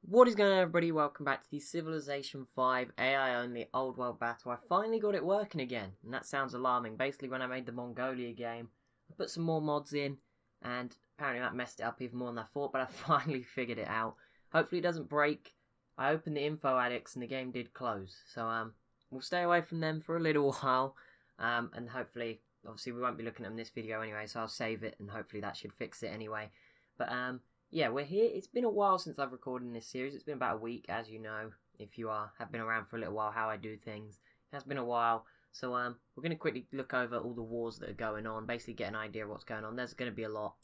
What is going on, everybody? Welcome back to the Civilization 5 AI only old world battle. I finally got it working again, and that sounds alarming. Basically, when I made the Mongolia game, I put some more mods in, and apparently that messed it up even more than I thought, but I finally figured it out. Hopefully it doesn't break. I opened the info addicts and the game did close, so we'll stay away from them for a little while, and hopefully, obviously we won't be looking at them in this video anyway, so I'll save it, and hopefully that should fix it anyway. But yeah, we're here. It's been a while since I've recorded in this series. It's been about a week, as you know, if you have been around for a little while, how I do things. It has been a while. So we're going to quickly look over all the wars that are going on, basically get an idea of what's going on. There's going to be a lot.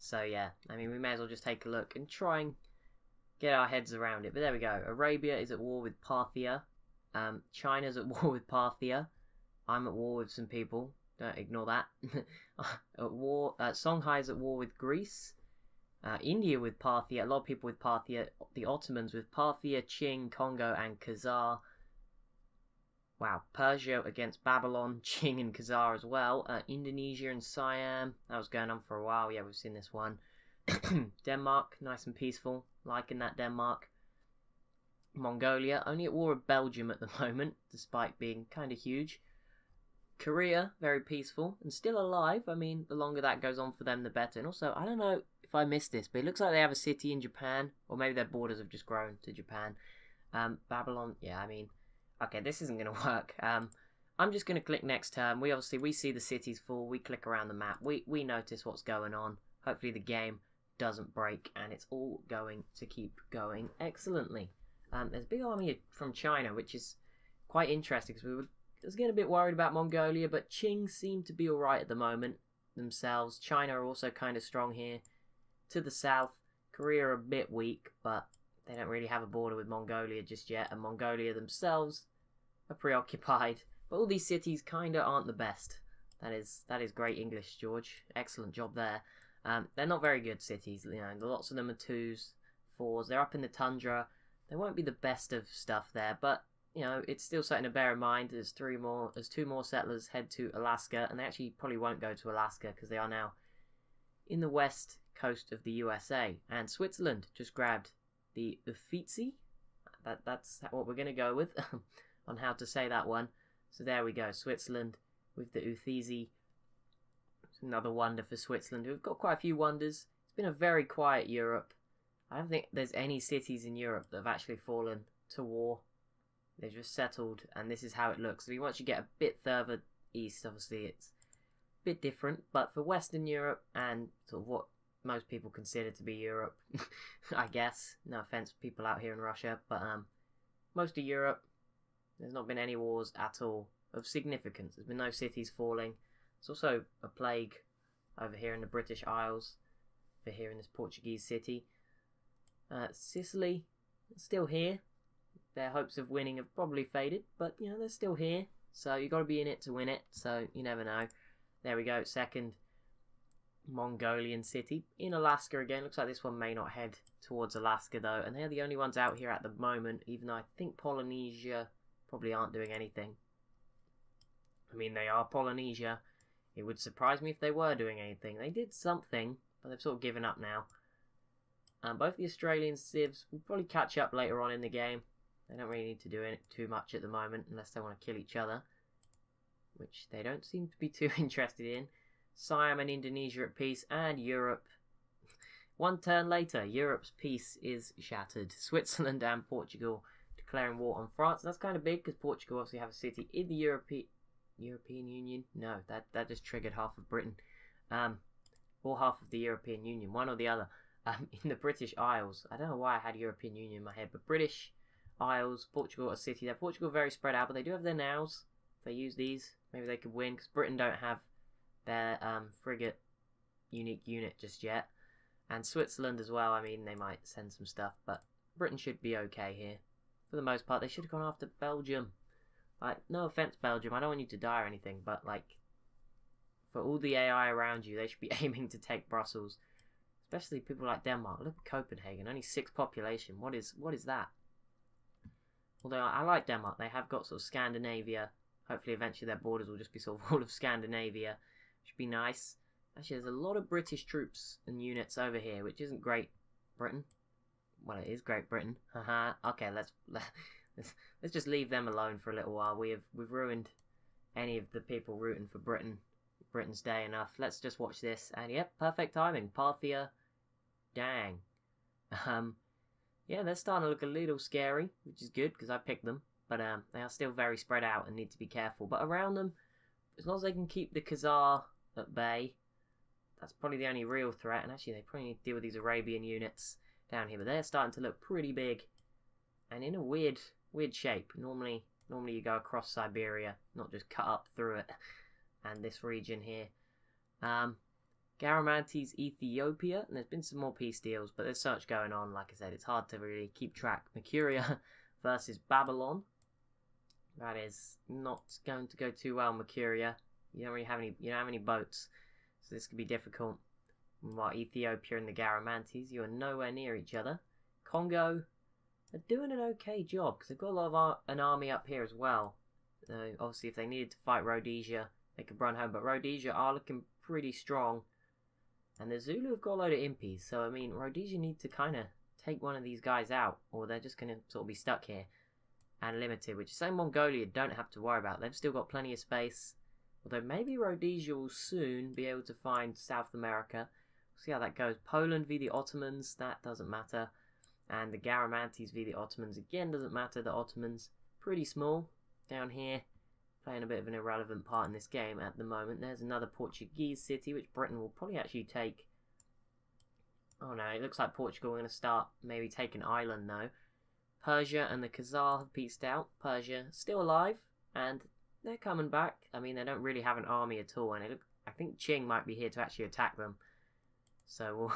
So yeah, I mean, we may as well just take a look and try and get our heads around it. But there we go. Arabia is at war with Parthia. China's at war with Parthia. I'm at war with some people. Don't ignore that. At war. Songhai is at war with Greece. India with Parthia, a lot of people with Parthia, the Ottomans with Parthia, Qing, Congo, and Khazar. Wow, Persia against Babylon, Qing and Khazar as well. Indonesia and Siam, that was going on for a while, yeah, we've seen this one. Denmark, nice and peaceful, liking that Denmark. Mongolia, only at war with Belgium at the moment, despite being kind of huge. Korea, very peaceful, and still alive. I mean, the longer that goes on for them, the better. And also, I don't know if I missed this, but it looks like they have a city in Japan, or maybe their borders have just grown to Japan. Babylon, yeah, I mean, okay, this isn't going to work. I'm just going to click next turn. We see the cities full. We click around the map. We notice what's going on. Hopefully the game doesn't break, and it's all going to keep going excellently. There's a big army from China, which is quite interesting, because I was getting a bit worried about Mongolia, but Qing seem to be alright at the moment themselves. China are also kind of strong here. To the south, Korea are a bit weak, but they don't really have a border with Mongolia just yet, and Mongolia themselves are preoccupied. But all these cities kind of aren't the best. That is great English, George. Excellent job there. They're not very good cities. You know, lots of them are 2s, 4s. They're up in the tundra. They won't be the best of stuff there, but you know, it's still something to bear in mind. There's 2 more settlers head to Alaska, and they actually probably won't go to Alaska because they are now in the west coast of the USA. And Switzerland just grabbed the Uffizi. That's what we're going to go with on how to say that one. So there we go, Switzerland with the Uffizi. It's another wonder for Switzerland. We've got quite a few wonders. It's been a very quiet Europe. I don't think there's any cities in Europe that have actually fallen to war. They've just settled, and this is how it looks. Once you get a bit further east, obviously it's a bit different, but for Western Europe and sort of what most people consider to be Europe, I guess, no offense to people out here in Russia, but most of Europe, there's not been any wars at all of significance. There's been no cities falling. There's also a plague over here in the British Isles, over here in this Portuguese city. Sicily, still here. Their hopes of winning have probably faded, but you know, they're still here. So you've got to be in it to win it, so you never know. There we go, second Mongolian city in Alaska again. Looks like this one may not head towards Alaska though, and they're the only ones out here at the moment, even though I think Polynesia probably aren't doing anything. I mean, they are Polynesia. It would surprise me if they were doing anything. They did something, but they've sort of given up now. Both the Australian civs will probably catch up later on in the game. They don't really need to do it too much at the moment unless they want to kill each other, which they don't seem to be too interested in. Siam and Indonesia at peace, and Europe. One turn later, Europe's peace is shattered. Switzerland and Portugal declaring war on France. That's kind of big because Portugal obviously have a city in the European Union. No, that just triggered half of Britain. Or half of the European Union, one or the other. In the British Isles. I don't know why I had European Union in my head, but British Isles, Portugal, a city there. Portugal very spread out, but they do have their nows. If they use these, maybe they could win, because Britain don't have their frigate unique unit just yet. And Switzerland as well, I mean, they might send some stuff, but Britain should be okay here. For the most part, they should have gone after Belgium. Like, no offense, Belgium, I don't want you to die or anything, but like, for all the AI around you, they should be aiming to take Brussels. Especially people like Denmark. Look at Copenhagen, only 6 population. What is that? Although I like Denmark, they have got sort of Scandinavia. Hopefully eventually their borders will just be sort of all of Scandinavia. Should be nice. Actually, there's a lot of British troops and units over here, which isn't great. Britain. Well, it is Great Britain. Haha. Okay, let's just leave them alone for a little while. We've ruined any of the people rooting for Britain's Day enough. Let's just watch this. And yep, perfect timing. Parthia, dang. Yeah, they're starting to look a little scary, which is good because I picked them. But they are still very spread out and need to be careful. But around them, as long as they can keep the Khazar at bay, that's probably the only real threat. And actually, they probably need to deal with these Arabian units down here. But they're starting to look pretty big and in a weird shape. Normally you go across Siberia, not just cut up through it. And this region here. Garamantes, Ethiopia, and there's been some more peace deals, but there's so much going on. Like I said, it's hard to really keep track. Mercuria versus Babylon. That is not going to go too well, Mercuria. You don't have any boats, so this could be difficult. While Ethiopia and the Garamantes, you are nowhere near each other. Congo are doing an okay job because they've got a lot of an army up here as well. Obviously, if they needed to fight Rhodesia, they could run home, but Rhodesia are looking pretty strong. And the Zulu have got a load of impies, so I mean, Rhodesia need to kind of take one of these guys out, or they're just going to sort of be stuck here and limited, which is something Mongolia don't have to worry about. They've still got plenty of space, although maybe Rhodesia will soon be able to find South America. We'll see how that goes. Poland v the Ottomans, that doesn't matter. And the Garamantes v the Ottomans, again, doesn't matter. The Ottomans, pretty small down here, playing a bit of an irrelevant part in this game at the moment. There's another Portuguese city, which Britain will probably actually take. Oh no, it looks like Portugal are going to start maybe take an island though. Persia and the Khazar have peaced out. Persia still alive, and they're coming back. I mean, they don't really have an army at all, and I think Qing might be here to actually attack them. So,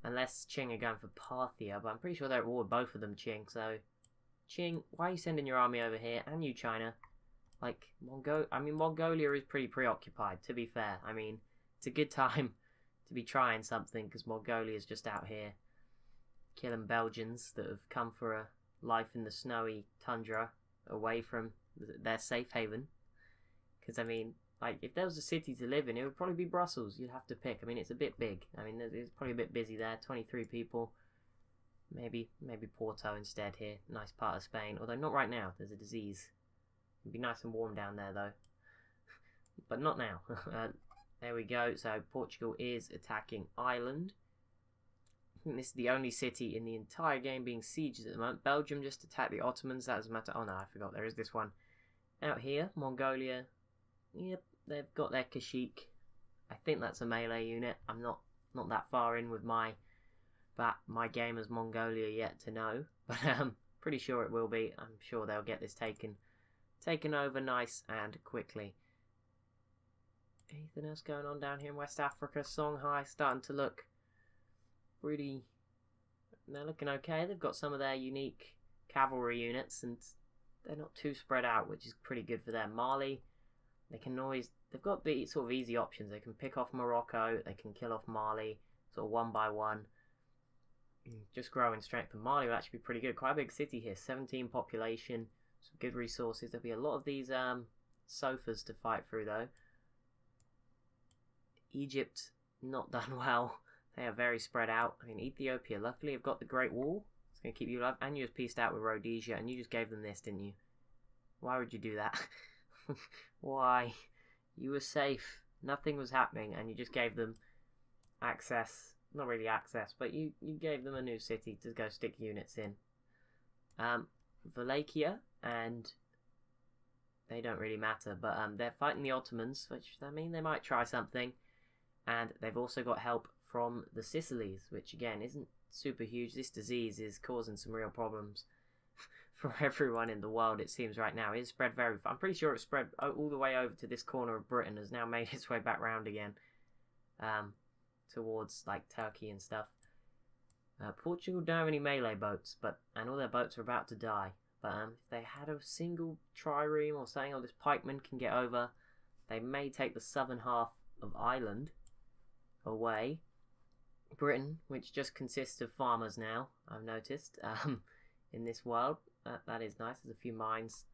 unless Qing are going for Parthia, but I'm pretty sure they're at war with both of them, Qing. So, Qing, why are you sending your army over here? And you, China. Like, Mongolia is pretty preoccupied, to be fair. I mean, it's a good time to be trying something, because Mongolia is just out here killing Belgians that have come for a life in the snowy tundra away from their safe haven. Because, I mean, like, if there was a city to live in, it would probably be Brussels. You'd have to pick. I mean, it's a bit big. I mean, it's probably a bit busy there. 23 people. Maybe Porto instead here. Nice part of Spain. Although not right now. There's a disease. It'd be nice and warm down there, though. But not now. There we go. So, Portugal is attacking Ireland. I think this is the only city in the entire game being sieged at the moment. Belgium just attacked the Ottomans. That doesn't matter. Oh, no, I forgot. There is this one out here. Mongolia. Yep, they've got their Kashik. I think that's a melee unit. I'm not that far in with my game as Mongolia yet to know. But I'm pretty sure it will be. I'm sure they'll get this taken over nice and quickly. Anything else going on down here in West Africa? Songhai starting to look pretty. They're looking okay. They've got some of their unique cavalry units, and they're not too spread out, which is pretty good for them. Mali, they've got the sort of easy options. They can pick off Morocco, they can kill off Mali, sort of one by one. Just grow in strength. And Mali will actually be pretty good. Quite a big city here, 17 population. Some good resources. There'll be a lot of these sofas to fight through though. Egypt, not done well. They are very spread out. I mean, Ethiopia, luckily, have got the Great Wall. It's going to keep you alive. And you just pieced out with Rhodesia, and you just gave them this, didn't you? Why would you do that? Why? You were safe. Nothing was happening, and you just gave them access. Not really access, but you gave them a new city to go stick units in. Wallachia, and they don't really matter, but they're fighting the Ottomans, which I mean they might try something. And they've also got help from the Sicilies, which again isn't super huge. This disease is causing some real problems for everyone in the world, it seems right now. It's spread very far. I'm pretty sure it's spread all the way over to this corner of Britain, has now made its way back round again towards like Turkey and stuff. Portugal don't have any melee boats, and all their boats are about to die. But if they had a single trireme or something, or this pikeman can get over, they may take the southern half of Ireland away. Britain, which just consists of farmers now, I've noticed, in this world. That is nice. There's a few mines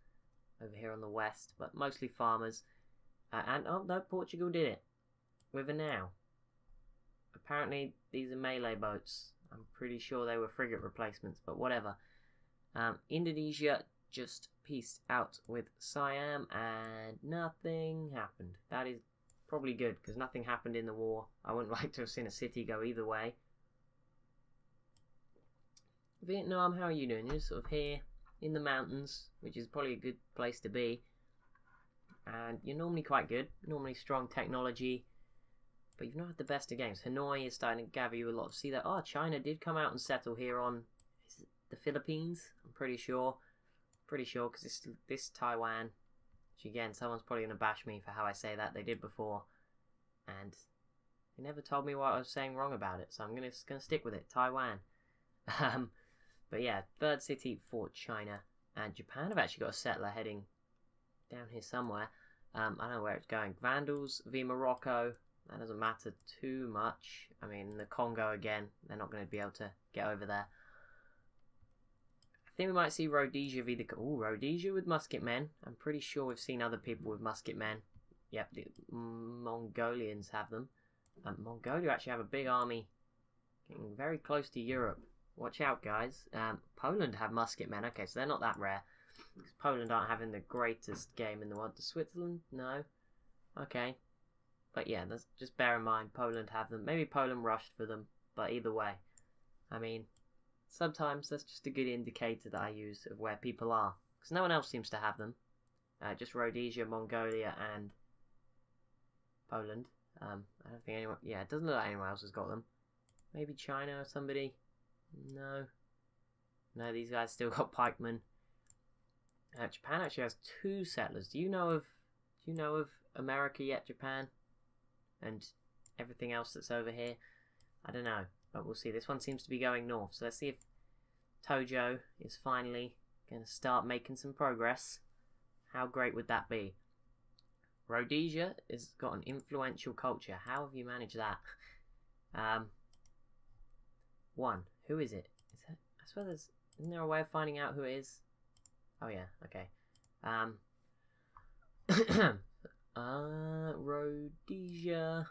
over here on the west, but mostly farmers. Oh no, Portugal did it with a now. Apparently these are melee boats. I'm pretty sure they were frigate replacements, but whatever. Indonesia just peaced out with Siam and nothing happened. That is probably good, because nothing happened in the war. I wouldn't like to have seen a city go either way. Vietnam, how are you doing? You're sort of here in the mountains, which is probably a good place to be. And you're normally quite good, normally strong technology, but you've not had the best of games. Hanoi is starting to gather you a lot. See that? Oh, China did come out and settle here on the Philippines, I'm pretty sure. Pretty sure, because this Taiwan, which again, someone's probably going to bash me for how I say that. They did before, and they never told me what I was saying wrong about it, so I'm gonna stick with it. Taiwan. But yeah, third city for China, and Japan have actually got a settler heading down here somewhere. I don't know where it's going. Vandals v Morocco. That doesn't matter too much. I mean, the Congo again, they're not going to be able to get over there. I think we might see Rhodesia v the... Ooh, Rhodesia with musket men. I'm pretty sure we've seen other people with musket men. Yep, the Mongolians have them. Mongolia actually have a big army getting very close to Europe. Watch out, guys. Poland have musket men. Okay, so they're not that rare. Because Poland aren't having the greatest game in the world. Does Switzerland? No. Okay. But yeah, just bear in mind, Poland have them. Maybe Poland rushed for them. But either way, I mean, sometimes that's just a good indicator that I use of where people are. Because no one else seems to have them. Just Rhodesia, Mongolia, and Poland. I don't think anyone... Yeah, it doesn't look like anyone else has got them. Maybe China or somebody. No. No, these guys still got pikemen. Japan actually has 2 settlers. Do you know of America yet, Japan? And everything else that's over here? I don't know, but we'll see. This one seems to be going north, so let's see if Tojo is finally going to start making some progress. How great would that be? Rhodesia has got an influential culture. How have you managed that? One. Who is it? Is that, I swear isn't there a way of finding out who it is? Oh yeah, okay. Rhodesia.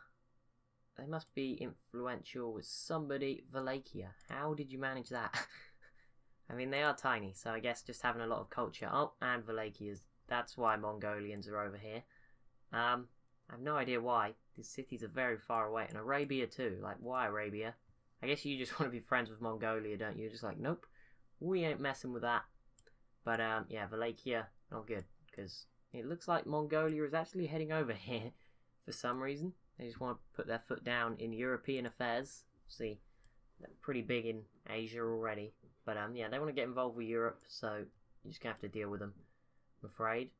They must be influential with somebody. Wallachia. How did you manage that? I mean, they are tiny, so I guess just having a lot of culture. Oh, and Wallachias. That's why Mongolians are over here. I have no idea why. These cities are very far away. And Arabia too. Like, why Arabia? I guess you just want to be friends with Mongolia, don't you? Just like, nope, we ain't messing with that. But, yeah, Wallachia, not good. Because it looks like Mongolia is actually heading over here for some reason. They just want to put their foot down in European affairs. See, they're pretty big in Asia already. But, yeah, they want to get involved with Europe, so you're just going to have to deal with them, I'm afraid.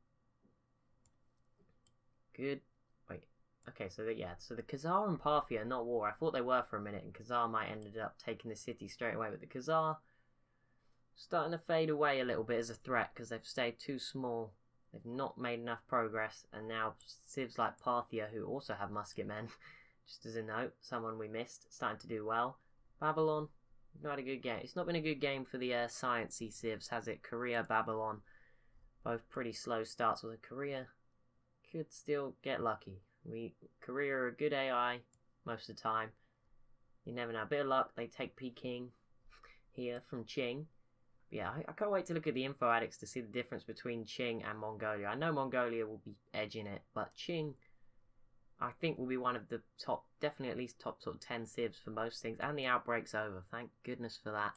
Good. Wait. Okay, so, so the Khazar and Parthia are not war. I thought they were for a minute, and Khazar might ended up taking the city straight away. But the Khazar starting to fade away a little bit as a threat, because they've stayed too small. They've not made enough progress, and now civs like Parthia, who also have musket men, just as a note, someone we missed, starting to do well. Babylon, not had a good game. It's not been a good game for the sciencey civs, has it? Korea, Babylon, both pretty slow starts. Although Korea could still get lucky. Korea are a good AI most of the time. You never know. A bit of luck, they take Peking here from Qing. But yeah, I can't wait to look at the info addicts to see the difference between Qing and Mongolia. I know Mongolia will be edging it, but Qing, I think, will be one of the top, definitely at least top sort of 10 civs for most things. And the outbreak's over. Thank goodness for that.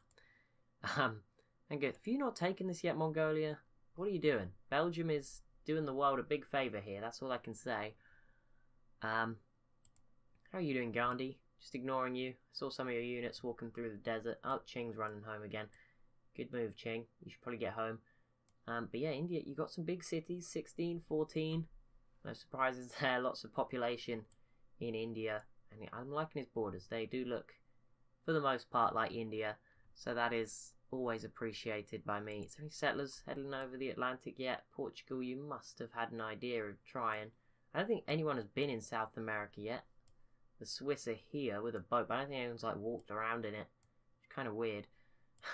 And good. Have you not taken this yet, Mongolia? What are you doing? Belgium is doing the world a big favour here. That's all I can say. How are you doing, Gandhi? Just ignoring you. I saw some of your units walking through the desert. Oh, Qing's running home again. Good move, Qing. You should probably get home. But yeah, India, you got some big cities. 16, 14. No surprises there. Lots of population in India. And I'm liking his borders. They do look, for the most part, like India. So that is always appreciated by me. Is there any settlers heading over the Atlantic yet? Portugal, you must have had an idea of trying. I don't think anyone has been in South America yet. The Swiss are here with a boat, but I don't think anyone's like walked around in it. It's kind of weird.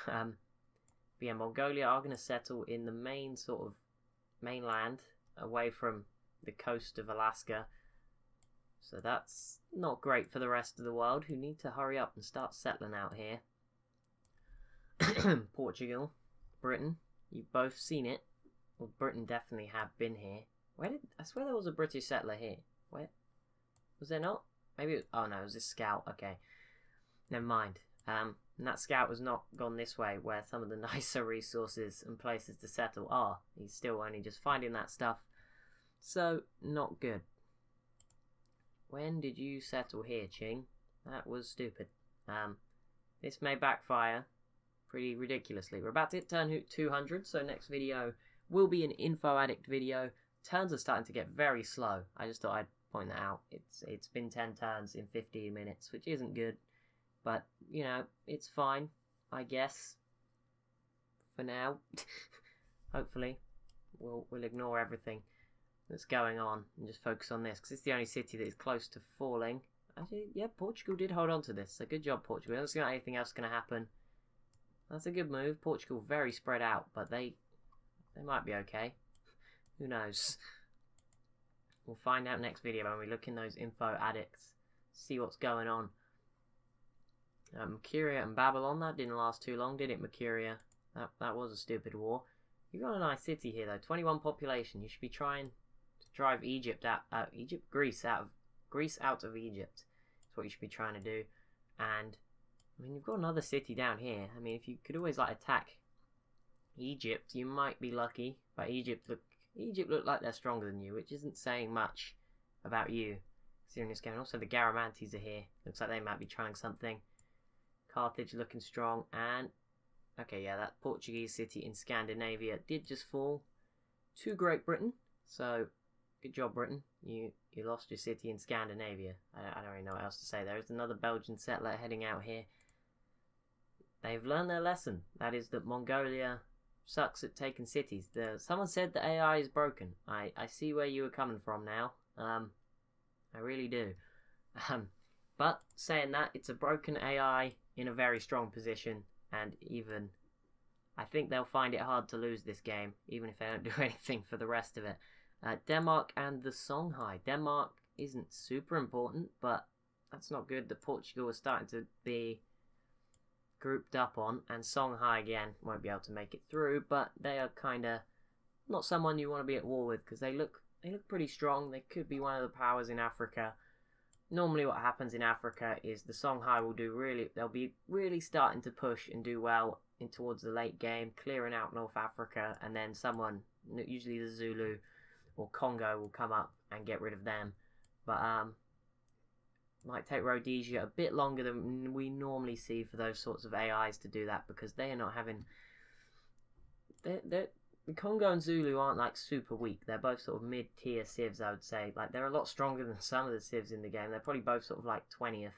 But yeah, Mongolia are going to settle in the main sort of mainland, away from the coast of Alaska. So that's not great for the rest of the world, who need to hurry up and start settling out here. Portugal, Britain, you've both seen it. Well, Britain definitely have been here. I swear there was a British settler here. Where? Was there not? Maybe oh no, it was this scout. Okay. Never mind. And that scout was not gone this way, where some of the nicer resources and places to settle are. He's still only just finding that stuff. So, not good. When did you settle here, Ching? That was stupid. This may backfire pretty ridiculously. We're about to turn 200, so next video will be an info addict video. Turns are starting to get very slow. I just thought I'd point that out. It's been 10 turns in 15 minutes, which isn't good. But, you know, it's fine, I guess. For now. Hopefully. We'll ignore everything that's going on and just focus on this, because it's the only city that is close to falling. Actually, yeah, Portugal did hold on to this, so good job, Portugal. I don't see anything else going to happen. That's a good move. Portugal very spread out, but they might be okay. Who knows? We'll find out next video when we look in those info addicts, see what's going on. Mercuria and Babylon, that didn't last too long, did it, Mercuria? That was a stupid war. You've got a nice city here, though. 21 population. You should be trying to drive Greece out of Egypt. That's what you should be trying to do. And I mean, you've got another city down here. I mean, if you could always like attack Egypt, you might be lucky. But Egypt look like they're stronger than you, which isn't saying much about you considering this game. Also, the Garamantes are here. Looks like they might be trying something. Carthage looking strong, and okay, yeah, that Portuguese city in Scandinavia did just fall to Great Britain. So, good job, Britain. You lost your city in Scandinavia. I don't really know what else to say. There is another Belgian settler heading out here. They've learned their lesson. That is that Mongolia sucks at taking cities. Someone said the AI is broken. I see where you were coming from now. I really do. But saying that, it's a broken AI in a very strong position, and even I think they'll find it hard to lose this game, even if they don't do anything for the rest of it. Denmark and the Songhai. Denmark isn't super important, but that's not good that Portugal is starting to be grouped up on, and Songhai again won't be able to make it through, but they are kind of not someone you want to be at war with, because they look pretty strong. They could be one of the powers in Africa. Normally what happens in Africa is the Songhai they'll be really starting to push and do well in towards the late game, clearing out North Africa, and then someone, usually the Zulu or Congo, will come up and get rid of them. But might take Rhodesia a bit longer than we normally see for those sorts of AIs to do that, because they are not having... The Congo and Zulu aren't like super weak. They're both sort of mid-tier civs, I would say. Like, they're a lot stronger than some of the civs in the game. They're probably both sort of like 20th,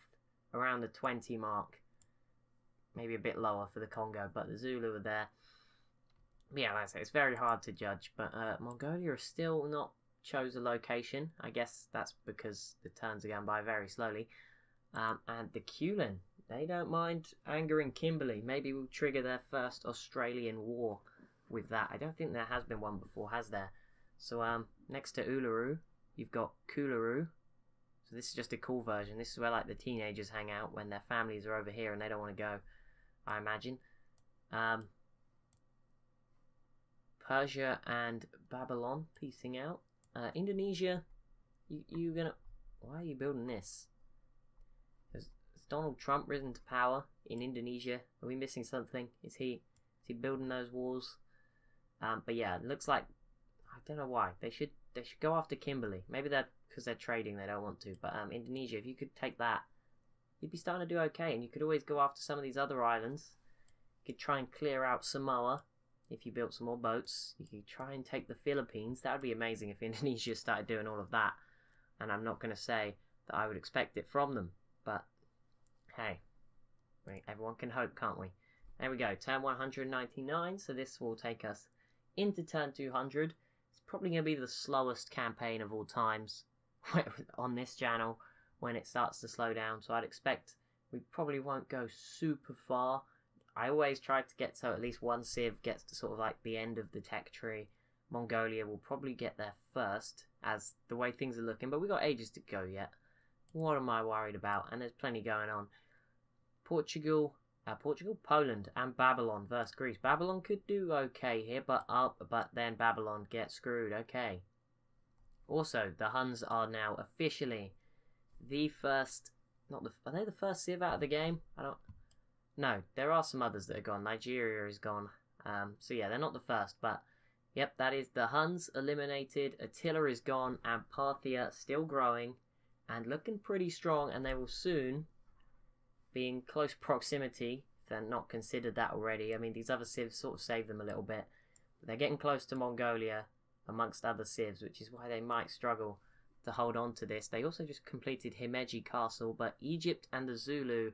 around the 20 mark. Maybe a bit lower for the Congo, but the Zulu are there. But yeah, like I say, it's very hard to judge. But Mongolia are still not chose a location. I guess that's because the turns are going by very slowly. And the Kulin, they don't mind angering Kimberley. Maybe we'll trigger their first Australian war with that. I don't think there has been one before, has there? So next to Uluru, you've got Coolaroo. So this is just a cool version. This is where like the teenagers hang out when their families are over here and they don't want to go, I imagine. Persia and Babylon piecing out. Indonesia, you gonna... Why are you building this? Has Donald Trump risen to power in Indonesia? Are we missing something? Is he building those walls? But yeah, it looks like, I don't know why they should go after Kimberley. Maybe that because they're trading, they don't want to. But Indonesia, if you could take that, you'd be starting to do okay. And you could always go after some of these other islands. You could try and clear out Samoa if you built some more boats. You could try and take the Philippines. That would be amazing if Indonesia started doing all of that. And I'm not going to say that I would expect it from them, but hey, everyone can hope, can't we? There we go, turn 199. So this will take us into turn 200. It's probably going to be the slowest campaign of all times on this channel when it starts to slow down. So I'd expect we probably won't go super far. I always try to get so at least one civ gets to sort of like the end of the tech tree. Mongolia will probably get there first, as the way things are looking, but we've got ages to go yet. What am I worried about? And there's plenty going on. Portugal Portugal, Poland, and Babylon versus Greece. Babylon could do okay here, but then Babylon gets screwed. Okay. Also, the Huns are now officially the first. Are they the first civ out of the game? I don't. No, there are some others that are gone. Nigeria is gone. So yeah, they're not the first, but yep, that is the Huns eliminated. Attila is gone, and Parthia still growing and looking pretty strong, and they will soon be in close proximity. If they're not considered that already. I mean, these other civs sort of save them a little bit, but they're getting close to Mongolia amongst other civs, which is why they might struggle to hold on to this. They also just completed Himeji Castle, but Egypt and the Zulu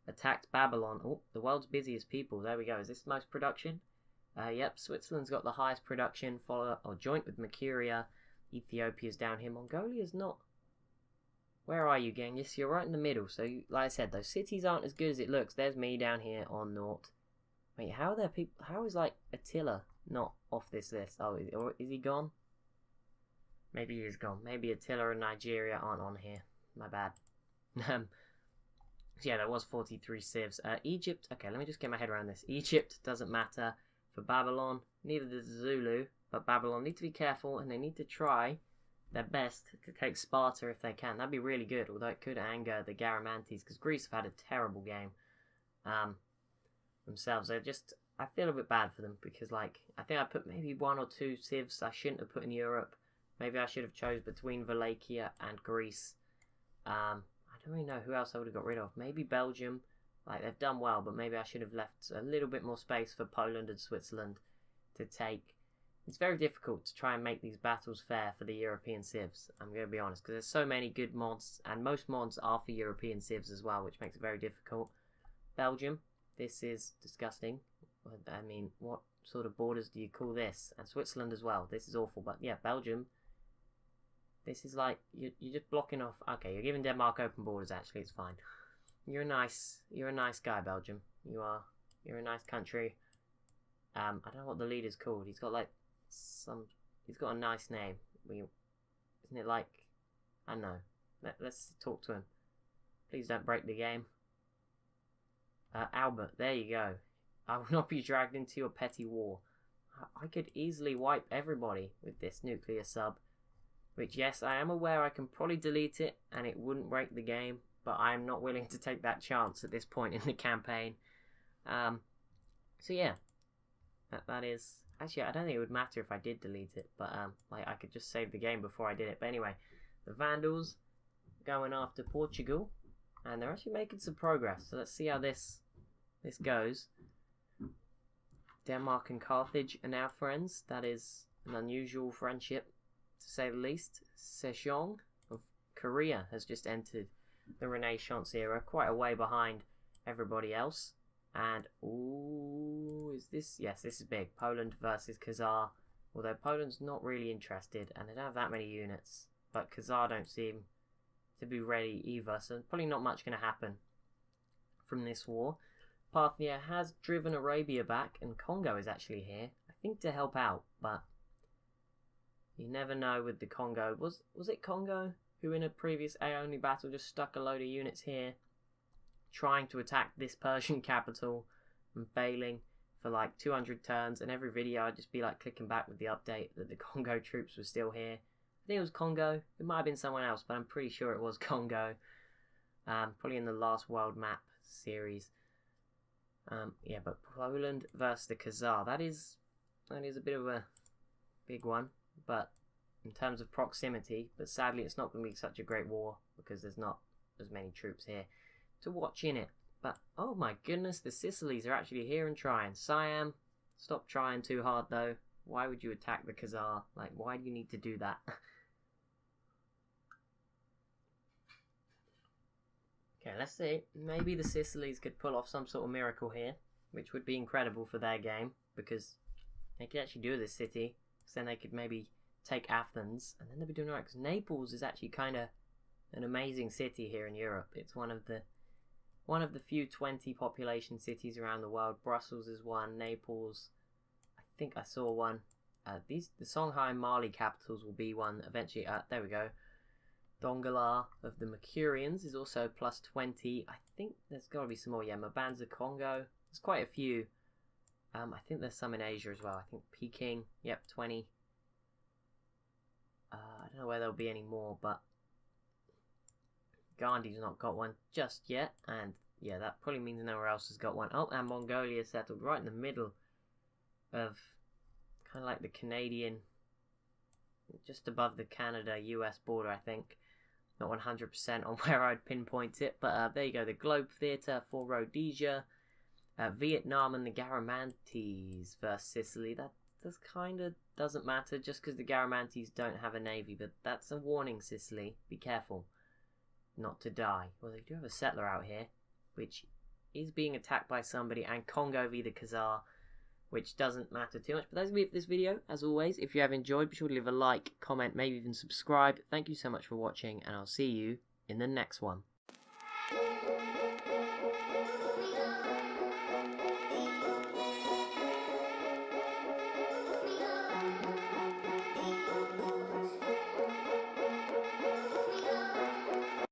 attacked Babylon. Oh, the world's busiest people. There we go. Is this most production? Yep, Switzerland's got the highest production, joint with Mercuria. Ethiopia's down here. Mongolia's not. Where are you, Genghis? You're right in the middle. So, like I said, those cities aren't as good as it looks. There's me down here on Nort. Wait, how are there people? How is, like, Attila not off this list? Oh, is he gone? Maybe he is gone. Maybe Attila and Nigeria aren't on here. My bad. Yeah, there was 43 civs. Egypt. Okay, let me just get my head around this. Egypt doesn't matter for Babylon. Neither does Zulu. But Babylon need to be careful, and they need to try their best to take Sparta if they can. That'd be really good, although it could anger the Garamantes, because Greece have had a terrible game themselves. They're just... I feel a bit bad for them, because, like, I think I put maybe 1 or 2 civs I shouldn't have put in Europe. Maybe I should have chose between Wallachia and Greece. I don't really know who else I would have got rid of. Maybe Belgium. Like, they've done well, but maybe I should have left a little bit more space for Poland and Switzerland to take. It's very difficult to try and make these battles fair for the European civs, I'm going to be honest, because there's so many good mods, and most mods are for European civs as well, which makes it very difficult. Belgium, this is disgusting. I mean, what sort of borders do you call this? And Switzerland as well. This is awful, but yeah, Belgium. This is like, you're just blocking off. Okay, you're giving Denmark open borders, actually, it's fine. You're a nice guy, Belgium. You're a nice country. I don't know what the leader's called. He's got like he's got a nice name. Isn't it like, I don't know. Let's talk to him. Please don't break the game. Albert, there you go. I will not be dragged into your petty war. I could easily wipe everybody with this nuclear sub. Which, yes, I am aware I can probably delete it and it wouldn't break the game, but I'm not willing to take that chance at this point in the campaign. So yeah, that is... Actually, I don't think it would matter if I did delete it, but like I could just save the game before I did it. But anyway, the Vandals going after Portugal, and they're actually making some progress. So let's see how this goes. Denmark and Carthage are now friends. That is an unusual friendship, to say the least. Sejong of Korea has just entered the Renaissance era, quite a way behind everybody else. And, ooh, is this... Yes, this is big. Poland versus Khazar. Although Poland's not really interested, and they don't have that many units. But Khazar don't seem to be ready either, so probably not much going to happen from this war. Parthia has driven Arabia back, and Congo is actually here, I think to help out, but you never know with the Congo. Was it Congo who in a previous A-only battle just stuck a load of units here, trying to attack this Persian capital and failing for like 200 turns, and every video I'd just be like clicking back with the update that the Congo troops were still here. I think it was Congo. It might have been someone else, but I'm pretty sure it was Congo. Probably in the last world map series. Yeah, but Poland versus the Khazar. That is a bit of a big one, but in terms of proximity. But sadly, it's not going to be such a great war because there's not as many troops here to watch in it. But oh my goodness, the Sicilies are actually here and trying. Siam, stop trying too hard though. Why would you attack the Khazar? Like, why do you need to do that? Okay, let's see. Maybe the Sicilies could pull off some sort of miracle here, which would be incredible for their game, because they could actually do this city. So then they could maybe take Athens, and then they'd be doing alright. Because Naples is actually kind of an amazing city here in Europe. It's one of the few 20 population cities around the world. Brussels is one. Naples, I think I saw one. The Songhai and Mali capitals will be one eventually. There we go. Dongola of the Mercurians is also plus 20. I think there's got to be some more. Yeah, Mabanza, Congo. There's quite a few. I think there's some in Asia as well. I think Peking. Yep, 20. I don't know where there'll be any more, but Gandhi's not got one just yet. And yeah, that probably means nowhere else has got one. Oh, and Mongolia settled right in the middle of kind of like the Canadian, just above the Canada-US border, I think. Not 100% on where I'd pinpoint it, but there you go. The Globe Theatre for Rhodesia. Vietnam and the Garamantes versus Sicily. That just kind of doesn't matter just because the Garamantes don't have a navy, but that's a warning, Sicily. Be careful not to die. Well, they do have a settler out here, which is being attacked by somebody, and Congo v the Khazar, which doesn't matter too much. But that's going to be it for this video. As always, if you have enjoyed, be sure to leave a like, comment, maybe even subscribe. Thank you so much for watching, and I'll see you in the next one.